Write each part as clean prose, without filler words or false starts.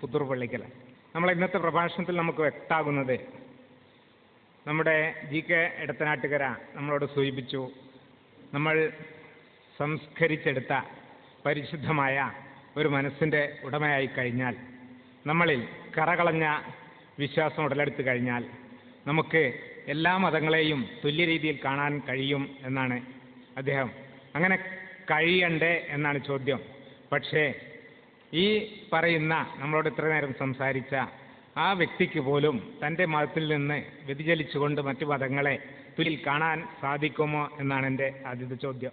പുത്തൂർ പള്ളിക്കൽ. നമ്മൾ ഇന്നത്തെ പ്രഭാഷണത്തിൽ നമുക്ക് വ്യക്തമാകുന്നത് നമ്മുടെ GK എടത്തനാട്ടുകര നമ്മളോട് സൂചിപ്പിച്ചു, നമ്മൾ സംസ്കരിച്ചെടുത്ത പരിശുദ്ധമായ ഒരു മനസ്സിൻ്റെ ഉടമയായി കഴിഞ്ഞാൽ, നമ്മളിൽ കറകളഞ്ഞ വിശ്വാസം ഉടലെടുത്തു കഴിഞ്ഞാൽ നമുക്ക് എല്ലാ മതങ്ങളെയും തുല്യ രീതിയിൽ കാണാൻ കഴിയും എന്നാണ് അദ്ദേഹം. അങ്ങനെ കഴിയണ്ടേ എന്നാണ് ചോദ്യം. പക്ഷേ ഈ പറയുന്ന നമ്മളോട് ഇത്ര നേരം സംസാരിച്ച ആ വ്യക്തിക്ക് പോലും തൻ്റെ മതത്തിൽ നിന്ന് വ്യതിചലിച്ചുകൊണ്ട് മറ്റു മതങ്ങളെ തുല്യത്തിൽ കാണാൻ സാധിക്കുമോ എന്നാണ് എൻ്റെ ആദ്യത്തെ ചോദ്യം.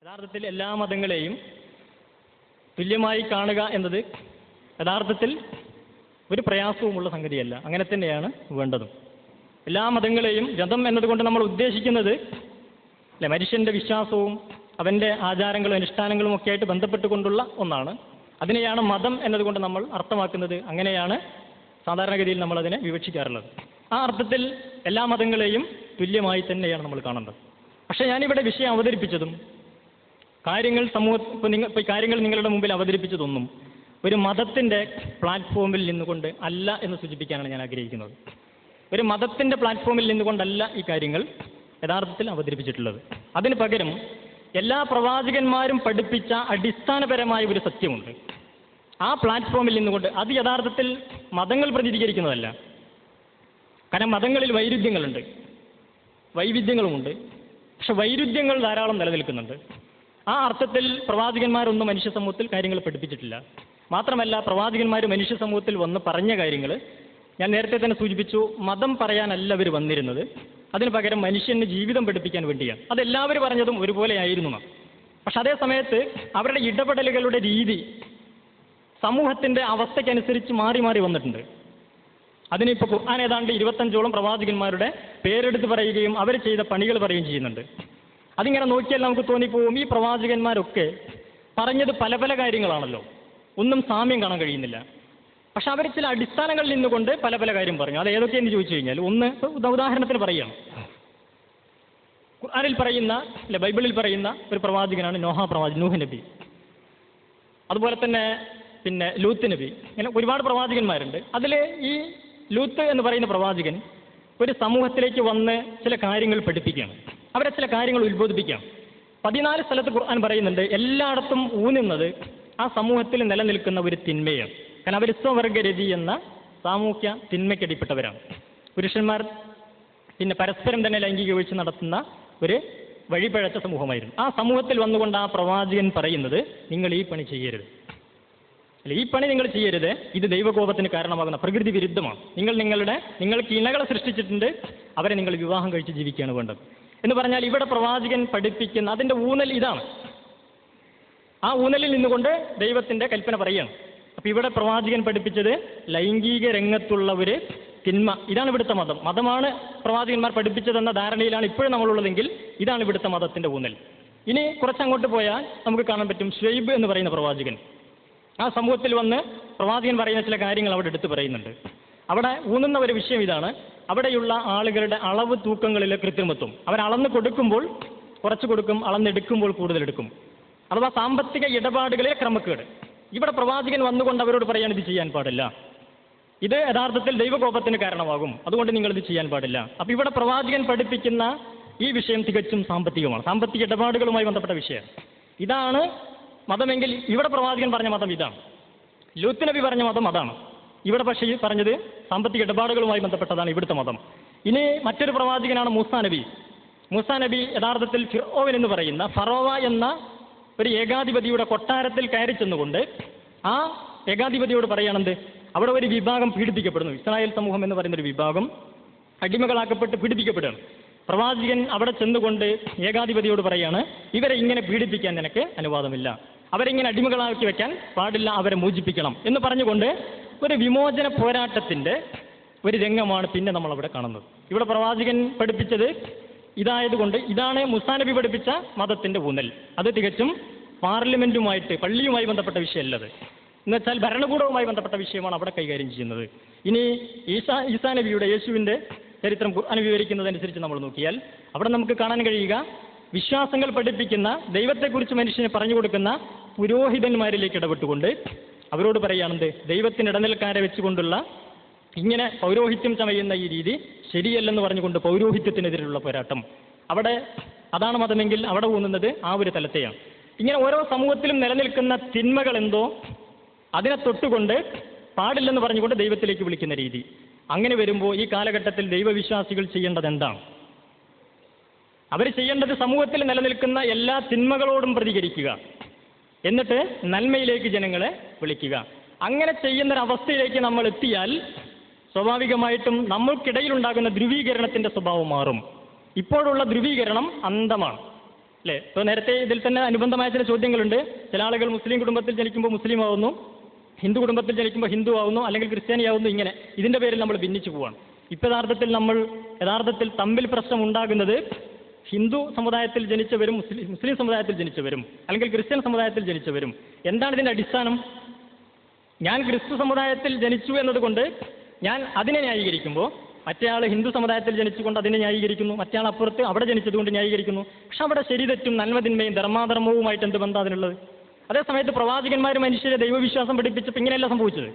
യഥാർത്ഥത്തിൽ എല്ലാ മതങ്ങളെയും തുല്യമായി കാണുക എന്നത് യഥാർത്ഥത്തിൽ ഒരു പ്രയാസവുമുള്ള സംഗതിയല്ല. അങ്ങനെ തന്നെയാണ് വേണ്ടതും. എല്ലാ മതങ്ങളെയും മതം എന്നതുകൊണ്ട് നമ്മൾ ഉദ്ദേശിക്കുന്നത് മനുഷ്യൻ്റെ വിശ്വാസവും അവൻ്റെ ആചാരങ്ങളും അനുഷ്ഠാനങ്ങളും ഒക്കെ ആയിട്ട് ബന്ധപ്പെട്ടുകൊണ്ടുള്ള ഒന്നാണ്. അതിനെയാണ് മതം എന്നതുകൊണ്ട് നമ്മൾ അർത്ഥമാക്കുന്നത്. അങ്ങനെയാണ് സാധാരണഗതിയിൽ നമ്മളതിനെ വിവക്ഷിക്കാറുള്ളത്. ആ അർത്ഥത്തിൽ എല്ലാ മതങ്ങളെയും തുല്യമായി തന്നെയാണ് നമ്മൾ കാണേണ്ടത്. പക്ഷേ ഞാനിവിടെ വിഷയം അവതരിപ്പിച്ചതും കാര്യങ്ങൾ നിങ്ങളുടെ മുമ്പിൽ അവതരിപ്പിച്ചതൊന്നും ഒരു മതത്തിൻ്റെ പ്ലാറ്റ്ഫോമിൽ നിന്നുകൊണ്ട് അല്ല എന്ന് സൂചിപ്പിക്കാനാണ് ഞാൻ ആഗ്രഹിക്കുന്നത്. ഒരു മതത്തിൻ്റെ പ്ലാറ്റ്ഫോമിൽ നിന്നുകൊണ്ടല്ല ഈ കാര്യങ്ങൾ യഥാർത്ഥത്തിൽ അവതരിപ്പിച്ചിട്ടുള്ളത്. അതിന് പകരം എല്ലാ പ്രവാചകന്മാരും പഠിപ്പിച്ച അടിസ്ഥാനപരമായ ഒരു സത്യമുണ്ട്. ആ പ്ലാറ്റ്ഫോമിൽ നിന്നുകൊണ്ട് അത് യഥാർത്ഥത്തിൽ മതങ്ങൾ പ്രതിനിധീകരിക്കുന്നതല്ല. കാരണം മതങ്ങളിൽ വൈവിധ്യങ്ങളുമുണ്ട്. പക്ഷെ വൈരുദ്ധ്യങ്ങൾ ധാരാളം നിലനിൽക്കുന്നുണ്ട്. ആ അർത്ഥത്തിൽ പ്രവാചകന്മാരൊന്നും മനുഷ്യ സമൂഹത്തിൽ കാര്യങ്ങൾ പഠിപ്പിച്ചിട്ടില്ല. മാത്രമല്ല, പ്രവാചകന്മാർ മനുഷ്യ സമൂഹത്തിൽ വന്ന് പറഞ്ഞ കാര്യങ്ങൾ ഞാൻ നേരത്തെ തന്നെ സൂചിപ്പിച്ചു, മതം പറയാനല്ല അവർ വന്നിരുന്നത്. അതിന് പകരം മനുഷ്യന് ജീവിതം പഠിപ്പിക്കാൻ വേണ്ടിയാണ്. അതെല്ലാവരും പറഞ്ഞതും ഒരുപോലെ ആയിരുന്നു. പക്ഷെ അതേ സമയത്ത് അവരുടെ ഇടപെടലുകളുടെ രീതി സമൂഹത്തിൻ്റെ അവസ്ഥയ്ക്കനുസരിച്ച് മാറി മാറി വന്നിട്ടുണ്ട്. അതിനിപ്പോൾ ഖുർആൻ ഏതാണ്ട് 25ഓളം പ്രവാചകന്മാരുടെ പേരെടുത്ത് പറയുകയും അവർ ചെയ്ത പണികൾ പറയുകയും ചെയ്യുന്നുണ്ട്. അതിങ്ങനെ നോക്കിയാൽ നമുക്ക് തോന്നിപ്പോവും, ഈ പ്രവാചകന്മാരൊക്കെ പറഞ്ഞത് പല പല കാര്യങ്ങളാണല്ലോ, ഒന്നും സാമ്യം കാണാൻ കഴിയുന്നില്ല. പക്ഷെ അവർ ചില അടിസ്ഥാനങ്ങളിൽ നിന്നുകൊണ്ട് പല പല കാര്യം പറഞ്ഞു. അത് ഏതൊക്കെയെന്ന് ചോദിച്ചു കഴിഞ്ഞാൽ, ഒന്ന് ഉദാഹരണത്തിന് പറയുകയാണ്, ഖുർആനിൽ പറയുന്ന ബൈബിളിൽ പറയുന്ന ഒരു പ്രവാചകനാണ് നൂഹ് നബി. അതുപോലെ തന്നെ ലൂത്ത് നബി. ഇങ്ങനെ ഒരുപാട് പ്രവാചകന്മാരുണ്ട്. അതിൽ ഈ ലൂത്ത് എന്ന് പറയുന്ന പ്രവാചകൻ ഒരു സമൂഹത്തിലേക്ക് വന്ന് ചില കാര്യങ്ങൾ പഠിപ്പിക്കുകയാണ്, അവരെ ചില കാര്യങ്ങൾ ഉത്ബോധിപ്പിക്കാം. 14 സ്ഥലത്ത് ഖുർആൻ പറയുന്നുണ്ട് എല്ലായിടത്തും ഊന്നുന്നത് ആ സമൂഹത്തിൽ നിലനിൽക്കുന്ന ഒരു തിന്മയാണ്. കാരണം അവർ സ്വവർഗരതി എന്ന സാമൂഹ്യ തിന്മയ്ക്കടിപ്പെട്ടവരാണ്. പുരുഷന്മാർ പരസ്പരം തന്നെ ലൈംഗിക വീഴ്ച നടത്തുന്ന ഒരു വഴിപഴച്ച സമൂഹമായിരുന്നു. ആ സമൂഹത്തിൽ വന്നുകൊണ്ട് ആ പ്രവാചകൻ പറയുന്നത്, നിങ്ങൾ ഈ പണി ചെയ്യരുത്, ഈ പണി നിങ്ങൾ ചെയ്യരുത്, ഇത് ദൈവകോപത്തിന് കാരണമാകുന്ന പ്രകൃതി വിരുദ്ധമാണ്. നിങ്ങൾക്ക് ഇണകളെ സൃഷ്ടിച്ചിട്ടുണ്ട്, അവരെ നിങ്ങൾ വിവാഹം കഴിച്ച് ജീവിക്കുകയാണ് വേണ്ടത് എന്ന് പറഞ്ഞാൽ ഇവിടെ പ്രവാചകൻ പഠിപ്പിക്കുന്ന അതിൻ്റെ ഊന്നൽ ഇതാണ്. ആ ഊന്നലിൽ നിന്നുകൊണ്ട് ദൈവത്തിൻ്റെ കൽപ്പന പറയുകയാണ്. അപ്പം ഇവിടെ പ്രവാചകൻ പഠിപ്പിച്ചത് ലൈംഗിക രംഗത്തുള്ള ഒരു തിന്മ, ഇതാണ് ഇവിടുത്തെ മതം. മതമാണ് പ്രവാചകന്മാർ പഠിപ്പിച്ചതെന്ന ധാരണയിലാണ് ഇപ്പോഴും നമ്മളുള്ളതെങ്കിൽ ഇതാണ് ഇവിടുത്തെ മതത്തിൻ്റെ ഊന്നൽ. ഇനി കുറച്ചങ്ങോട്ട് പോയാൽ നമുക്ക് കാണാൻ പറ്റും, ഷുഐബ് എന്ന് പറയുന്ന പ്രവാചകൻ ആ സമൂഹത്തിൽ വന്ന് പ്രവാചകൻ പറയുന്ന ചില കാര്യങ്ങൾ അവിടെ എടുത്തു പറയുന്നുണ്ട്. അവിടെ ഊന്നുന്ന ഒരു വിഷയം ഇതാണ്, അവിടെയുള്ള ആളുകളുടെ അളവ് തൂക്കങ്ങളിലെ കൃത്രിമത്വം. അവരളന്ന് കൊടുക്കുമ്പോൾ കുറച്ച് കൊടുക്കും, അളന്നെടുക്കുമ്പോൾ കൂടുതലെടുക്കും. അഥവാ സാമ്പത്തിക ഇടപാടുകളിലെ ക്രമക്കേട്. ഇവിടെ പ്രവാചകൻ വന്നുകൊണ്ട് അവരോട് പറയാൻ ഇത് ചെയ്യാൻ പാടില്ല, ഇത് യഥാർത്ഥത്തിൽ ദൈവകോപത്തിന് കാരണമാകും, അതുകൊണ്ട് നിങ്ങളിത് ചെയ്യാൻ പാടില്ല. അപ്പം ഇവിടെ പ്രവാചകൻ പഠിപ്പിക്കുന്ന ഈ വിഷയം തികച്ചും സാമ്പത്തികമാണ്, സാമ്പത്തിക ഇടപാടുകളുമായി ബന്ധപ്പെട്ട വിഷയം. ഇതാണ് മതമെങ്കിൽ ഇവിടെ പ്രവാചകൻ പറഞ്ഞ മതം ഇതാണ്. ലൂത്ത് നബി പറഞ്ഞ മതം അതാണ്. ഇവിടെ പക്ഷേ പറഞ്ഞത് സാമ്പത്തിക ഇടപാടുകളുമായി ബന്ധപ്പെട്ടതാണ് ഇവിടുത്തെ മതം. ഇനി മറ്റൊരു പ്രവാചകനാണ് മൂസാ നബി. മൂസാ നബി യഥാർത്ഥത്തിൽ ഫിർഔൻ എന്ന് പറയുന്ന ഫറോവ എന്ന ഒരു ഏകാധിപതിയുടെ കൊട്ടാരത്തിൽ കയറി ചെന്നുകൊണ്ട് ആ ഏകാധിപതിയോട് പറയുകയാണെന്ത്, അവിടെ ഒരു വിഭാഗം പീഡിപ്പിക്കപ്പെടുന്നു. ഇസ്രായേൽ സമൂഹം എന്ന് പറയുന്ന ഒരു വിഭാഗം അടിമകളാക്കപ്പെട്ട് പീഡിപ്പിക്കപ്പെടുകയാണ്. പ്രവാചകൻ അവിടെ ചെന്നുകൊണ്ട് ഏകാധിപതിയോട് പറയാണ്, ഇവരെ ഇങ്ങനെ പീഡിപ്പിക്കാൻ നിനക്ക് അനുവാദമില്ല, അവരെ ഇങ്ങനെ അടിമകളാക്കി വെക്കാൻ പാടില്ല, അവരെ മോചിപ്പിക്കണം എന്ന് പറഞ്ഞുകൊണ്ട് ഒരു വിമോചന പോരാട്ടത്തിൻ്റെ ഒരു രംഗമാണ് പിന്നെ നമ്മളവിടെ കാണുന്നത്. ഇവിടെ പ്രവാചകൻ പഠിപ്പിച്ചത് ഇതായതുകൊണ്ട് ഇതാണ് മൂസാ നബി പഠിപ്പിച്ച മതത്തിൻ്റെ ഊന്നൽ. അത് തികച്ചും പാർലമെൻറ്റുമായിട്ട് പള്ളിയുമായി ബന്ധപ്പെട്ട വിഷയമല്ലത്, എന്നുവെച്ചാൽ ഭരണകൂടവുമായി ബന്ധപ്പെട്ട വിഷയമാണ് അവിടെ കൈകാര്യം ചെയ്യുന്നത്. ഇനി ഈസാ നബിയുടെ യേശുവിൻ്റെ ചരിത്രം ഖുർആൻ വിവരിക്കുന്നതനുസരിച്ച് നമ്മൾ നോക്കിയാൽ അവിടെ നമുക്ക് കാണാൻ കഴിയുക, വിശ്വാസങ്ങൾ പഠിപ്പിക്കുന്ന, ദൈവത്തെക്കുറിച്ച് മനുഷ്യന് പറഞ്ഞു കൊടുക്കുന്ന പുരോഹിതന്മാരിലേക്ക് ഇടപെട്ടുകൊണ്ട് അവരോട് പറയുകയാണെന്ത്, ദൈവത്തിന് ഇടനിലക്കാരെ വെച്ചുകൊണ്ടുള്ള ഇങ്ങനെ പൗരോഹിത്യം ചമയുന്ന ഈ രീതി ശരിയല്ലെന്ന് പറഞ്ഞുകൊണ്ട് പൗരോഹിത്യത്തിനെതിരെയുള്ള പോരാട്ടം. അവിടെ അതാണ് മതമെങ്കിൽ അവിടെ ഊന്നുന്നത് ആ ഒരു തലത്തെയാണ്. ഇങ്ങനെ ഓരോ സമൂഹത്തിലും നിലനിൽക്കുന്ന തിന്മകൾ എന്തോ അതിനെ തൊട്ടുകൊണ്ട് പാടില്ലെന്ന് പറഞ്ഞുകൊണ്ട് ദൈവത്തിലേക്ക് വിളിക്കുന്ന രീതി. അങ്ങനെ വരുമ്പോൾ ഈ കാലഘട്ടത്തിൽ ദൈവവിശ്വാസികൾ ചെയ്യേണ്ടത് എന്താണ്? അവർ ചെയ്യേണ്ടത് സമൂഹത്തിൽ നിലനിൽക്കുന്ന എല്ലാ തിന്മകളോടും പ്രതികരിക്കുക, എന്നിട്ട് നന്മയിലേക്ക് ജനങ്ങളെ വിളിക്കുക. അങ്ങനെ ചെയ്യുന്നൊരവസ്ഥയിലേക്ക് നമ്മൾ എത്തിയാൽ സ്വാഭാവികമായിട്ടും നമ്മൾക്കിടയിലുണ്ടാകുന്ന ധ്രുവീകരണത്തിൻ്റെ സ്വഭാവം മാറും. ഇപ്പോഴുള്ള ധ്രുവീകരണം അന്ധമാണ്, അല്ലേ? ഇപ്പോൾ നേരത്തെ ഇതിൽ തന്നെ അനുബന്ധമായ ചില ചോദ്യങ്ങളുണ്ട്. ചില ആളുകൾ മുസ്ലിം കുടുംബത്തിൽ ജനിക്കുമ്പോൾ മുസ്ലിം ആവുന്നു, ഹിന്ദു കുടുംബത്തിൽ ജനിക്കുമ്പോൾ ഹിന്ദു ആവുന്നു, അല്ലെങ്കിൽ ക്രിസ്ത്യാനിയാവുന്നു. ഇങ്ങനെ ഇതിൻ്റെ പേരിൽ നമ്മൾ ഭിന്നിച്ചു പോവാണ്. ഇപ്പോൾ യഥാർത്ഥത്തിൽ തമ്മിൽ പ്രശ്നം ഉണ്ടാകുന്നത് ഹിന്ദു സമുദായത്തിൽ ജനിച്ചവരും മുസ്ലിം സമുദായത്തിൽ ജനിച്ചവരും അല്ലെങ്കിൽ ക്രിസ്ത്യൻ സമുദായത്തിൽ ജനിച്ചവരും. എന്താണ് ഇതിൻ്റെ അടിസ്ഥാനം? ഞാൻ ക്രിസ്തു സമുദായത്തിൽ ജനിച്ചു എന്നതുകൊണ്ട് ഞാൻ അതിനെ ന്യായീകരിക്കുമ്പോൾ മറ്റേയാൾ ഹിന്ദു സമുദായത്തിൽ ജനിച്ചുകൊണ്ട് അതിനെ ന്യായീകരിക്കുന്നു, മറ്റേയാൾ അപ്പുറത്ത് അവിടെ ജനിച്ചതുകൊണ്ട് ന്യായീകരിക്കുന്നു. പക്ഷെ അവിടെ ശരി തെറ്റും നന്മതിന്മയും ധർമാധർമ്മവുമായിട്ട് എന്ത് ബന്ധം അതിനുള്ളത്? അതേസമയത്ത് പ്രവാചകന്മാർ മനുഷ്യരെ ദൈവവിശ്വാസം പഠിപ്പിച്ചപ്പോൾ ഇങ്ങനെയല്ല സംഭവിച്ചത്.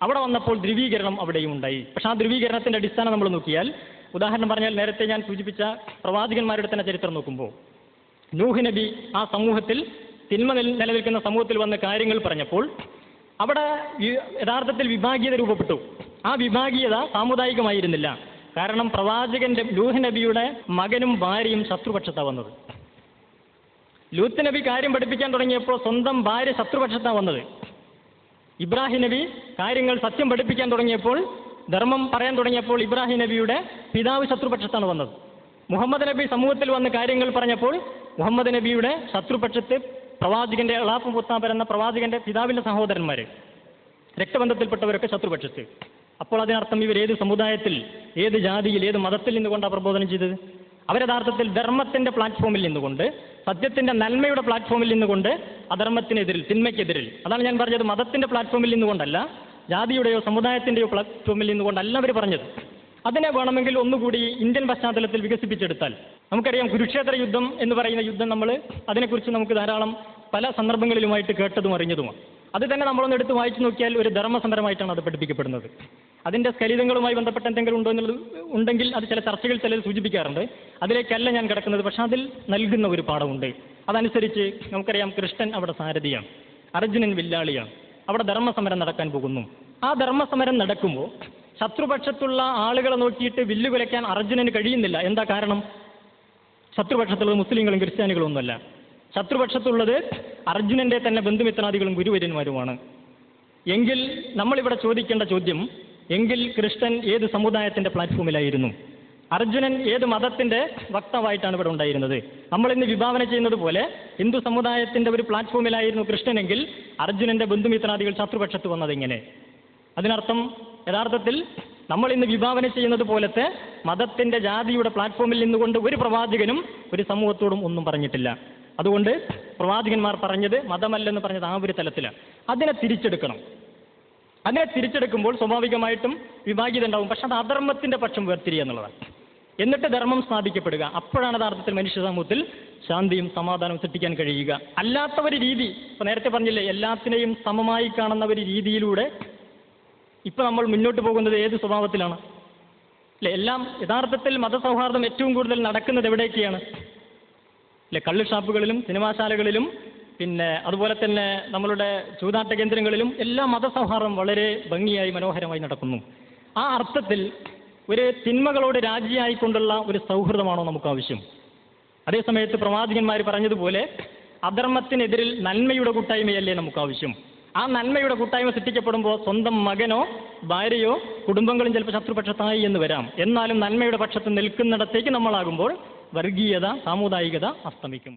അവിടെ വന്നപ്പോൾ ധ്രുവീകരണം അവിടെയും ഉണ്ടായി. പക്ഷെ ആ ധ്രുവീകരണത്തിൻ്റെ അടിസ്ഥാനം നമ്മൾ നോക്കിയാൽ, ഉദാഹരണം പറഞ്ഞാൽ നേരത്തെ ഞാൻ സൂചിപ്പിച്ച പ്രവാചകന്മാരുടെ തന്നെ ചരിത്രം നോക്കുമ്പോൾ, നൂഹ് നബി ആ സമൂഹത്തിൽ തിന്മ നിലനിൽക്കുന്ന സമൂഹത്തിൽ വന്ന കാര്യങ്ങൾ പറഞ്ഞപ്പോൾ അവിടെ യഥാർത്ഥത്തിൽ വിഭാഗീയത രൂപപ്പെട്ടു. ആ വിഭാഗീയത സാമുദായികമായിരുന്നില്ല. കാരണം നൂഹ് നബിയുടെ മകനും ഭാര്യയും ശത്രുപക്ഷത്താണ് വന്നത്. ലൂത്ത് നബി കാര്യം പഠിപ്പിക്കാൻ തുടങ്ങിയപ്പോൾ സ്വന്തം ഭാര്യ ശത്രുപക്ഷത്താണ് വന്നത്. ഇബ്രാഹിം നബി കാര്യങ്ങൾ സത്യം പഠിപ്പിക്കാൻ തുടങ്ങിയപ്പോൾ, ധർമ്മം പറയാൻ തുടങ്ങിയപ്പോൾ ഇബ്രാഹിം നബിയുടെ പിതാവ് ശത്രുപക്ഷത്താണ് വന്നത്. മുഹമ്മദ് നബി സമൂഹത്തിൽ വന്ന് കാര്യങ്ങൾ പറഞ്ഞപ്പോൾ മുഹമ്മദ് നബിയുടെ ശത്രുപക്ഷത്ത് പ്രവാചകന്റെ അളാപ്പ് പുത്താബർ എന്ന പ്രവാചകന്റെ പിതാവിൻ്റെ സഹോദരന്മാർ, രക്തബന്ധത്തിൽപ്പെട്ടവരൊക്കെ ശത്രുപക്ഷത്ത്. അപ്പോൾ അതിനർത്ഥം ഇവർ ഏത് സമുദായത്തിൽ, ഏത് ജാതിയിൽ, ഏത് മതത്തിൽ നിന്നുകൊണ്ടാണ് പ്രബോധനം ചെയ്തത്? അവരഥാർത്ഥത്തിൽ ധർമ്മത്തിന്റെ പ്ലാറ്റ്ഫോമിൽ നിന്നുകൊണ്ട്, സത്യത്തിന്റെ നന്മയുടെ പ്ലാറ്റ്ഫോമിൽ നിന്നുകൊണ്ട് അധർമ്മത്തിനെതിരിൽ, തിന്മയ്ക്കെതിരിൽ, അതാണ് ഞാൻ പറഞ്ഞത്, മതത്തിന്റെ പ്ലാറ്റ്ഫോമിൽ നിന്നുകൊണ്ടല്ല, ജാതിയുടെയോ സമുദായത്തിന്റെയോ പ്ലാറ്റ്ഫോമിൽ നിന്നുകൊണ്ടല്ല അവർ പറഞ്ഞത്. അതിനെ വേണമെങ്കിൽ ഒന്നുകൂടി ഇന്ത്യൻ പശ്ചാത്തലത്തിൽ വികസിപ്പിച്ചെടുത്താൽ നമുക്കറിയാം, കുരുക്ഷേത്ര യുദ്ധം എന്ന് പറയുന്ന യുദ്ധം അതിനെക്കുറിച്ച് നമുക്ക് ധാരാളം പല സന്ദർഭങ്ങളിലുമായിട്ട് കേട്ടതും അറിഞ്ഞതുമാണ്. അത് തന്നെ നമ്മളൊന്ന് എടുത്ത് വായിച്ചു നോക്കിയാൽ ഒരു ധർമ്മസമരമായിട്ടാണ് അത് പഠിപ്പിക്കപ്പെടുന്നത്. അതിൻ്റെ സ്കലിതങ്ങളുമായി ബന്ധപ്പെട്ട എന്തെങ്കിലും ഉണ്ടോ എന്നുള്ളത് ഉണ്ടെങ്കിൽ അത് ചില ചർച്ചകൾ ചിലർ സൂചിപ്പിക്കാറുണ്ട്. അതിലേക്കല്ല ഞാൻ കിടക്കുന്നത്. പക്ഷെ അതിൽ നൽകുന്ന ഒരു പാഠമുണ്ട്. അതനുസരിച്ച് നമുക്കറിയാം, കൃഷ്ണൻ അവിടെ സാരഥിയാണ്, അർജുനൻ വില്ലാളിയാണ്. അവിടെ ധർമ്മസമരം നടക്കാൻ പോകുന്നു. ആ ധർമ്മസമരം നടക്കുമ്പോൾ ശത്രുപക്ഷത്തുള്ള ആളുകളെ നോക്കിയിട്ട് വില്ല് കുലയ്ക്കാൻ അർജുനന് കഴിയുന്നില്ല. എന്താ കാരണം? ശത്രുപക്ഷത്തുള്ളത് മുസ്ലിങ്ങളും ക്രിസ്ത്യാനികളും ഒന്നുമല്ല. ശത്രുപക്ഷത്തുള്ളത് അർജുനന്റെ തന്നെ ബന്ധുമിത്രാദികളും ഗുരുവര്യന്മാരുമാണ്. എങ്കിൽ നമ്മളിവിടെ ചോദിക്കേണ്ട ചോദ്യം, എങ്കിൽ കൃഷ്ണൻ ഏത് സമുദായത്തിന്റെ പ്ലാറ്റ്ഫോമിലായിരുന്നു? അർജുനൻ ഏത് മതത്തിന്റെ വക്താവായിട്ടാണ് ഇവിടെ ഉണ്ടായിരുന്നത്? നമ്മളിന്ന് വിഭാവന ചെയ്യുന്നത് പോലെ ഹിന്ദു സമുദായത്തിന്റെ ഒരു പ്ലാറ്റ്ഫോമിലായിരുന്നു കൃഷ്ണനെങ്കിൽ അർജുനന്റെ ബന്ധുമിത്രാദികൾ ശത്രുപക്ഷത്ത് വന്നതെങ്ങനെ? അതിനർത്ഥം യഥാർത്ഥത്തിൽ നമ്മൾ ഇന്ന് വിഭാവന ചെയ്യുന്നത് പോലത്തെ മതത്തിന്റെ, ജാതിയുടെ പ്ലാറ്റ്ഫോമിൽ നിന്നുകൊണ്ട് ഒരു പ്രവാചകനും ഒരു സമൂഹത്തോടും ഒന്നും പറഞ്ഞിട്ടില്ല. അതുകൊണ്ട് പ്രവാചകന്മാർ പറഞ്ഞത് മതമല്ലെന്ന് പറഞ്ഞത് ആ ഒരു തലത്തിലാണ്. അതിനെ തിരിച്ചെടുക്കണം. അതിനെ തിരിച്ചെടുക്കുമ്പോൾ സ്വാഭാവികമായിട്ടും വിഭാഗീയത ഉണ്ടാവും. പക്ഷെ അത് അധർമ്മത്തിന്റെ പക്ഷം വേർതിരിയുക എന്നുള്ളതാണ്. എന്നിട്ട് ധർമ്മം സ്ഥാപിക്കപ്പെടുക. അപ്പോഴാണ് യഥാർത്ഥത്തിൽ മനുഷ്യ സമൂഹത്തിൽ ശാന്തിയും സമാധാനവും സൃഷ്ടിക്കാൻ കഴിയുക. അല്ലാത്ത ഒരു രീതി, ഇപ്പൊ നേരത്തെ പറഞ്ഞില്ലേ, എല്ലാത്തിനെയും സമമായി കാണുന്ന ഒരു രീതിയിലൂടെ ഇപ്പൊ നമ്മൾ മുന്നോട്ട് പോകുന്നത് ഏത് സ്വഭാവത്തിലാണ്? അല്ലെ, എല്ലാം യഥാർത്ഥത്തിൽ മതസൗഹാർദ്ദം ഏറ്റവും കൂടുതൽ നടക്കുന്നത് എവിടേക്കാണ്? അല്ലെ, കള്ള് ഷാപ്പുകളിലും സിനിമാശാലകളിലും പിന്നെ അതുപോലെ തന്നെ നമ്മളുടെ ചൂതാട്ട കേന്ദ്രങ്ങളിലും എല്ലാം മതസൗഹാർദ്ദം വളരെ ഭംഗിയായി മനോഹരമായി നടക്കുന്നു. ആ അർത്ഥത്തിൽ ഒരു തിന്മകളോട് രാജിയായിക്കൊണ്ടുള്ള ഒരു സൗഹൃദമാണോ നമുക്ക് ആവശ്യം? അതേസമയത്ത് പ്രവാചകന്മാർ പറഞ്ഞതുപോലെ അധർമ്മത്തിനെതിരിൽ നന്മയുടെ കൂട്ടായ്മയല്ലേ നമുക്ക് ആവശ്യം? ആ നന്മയുടെ കൂട്ടായ്മ സൃഷ്ടിക്കപ്പെടുമ്പോൾ സ്വന്തം മകനോ ഭാര്യയോ കുടുംബങ്ങളും ചിലപ്പോൾ ശത്രുപക്ഷത്തായി എന്ന് വരാം. എന്നാലും നന്മയുടെ പക്ഷത്ത് നിൽക്കുന്നിടത്തേക്ക് നമ്മളാകുമ്പോൾ വർഗീയത, സാമുദായികത അസ്തമിക്കും.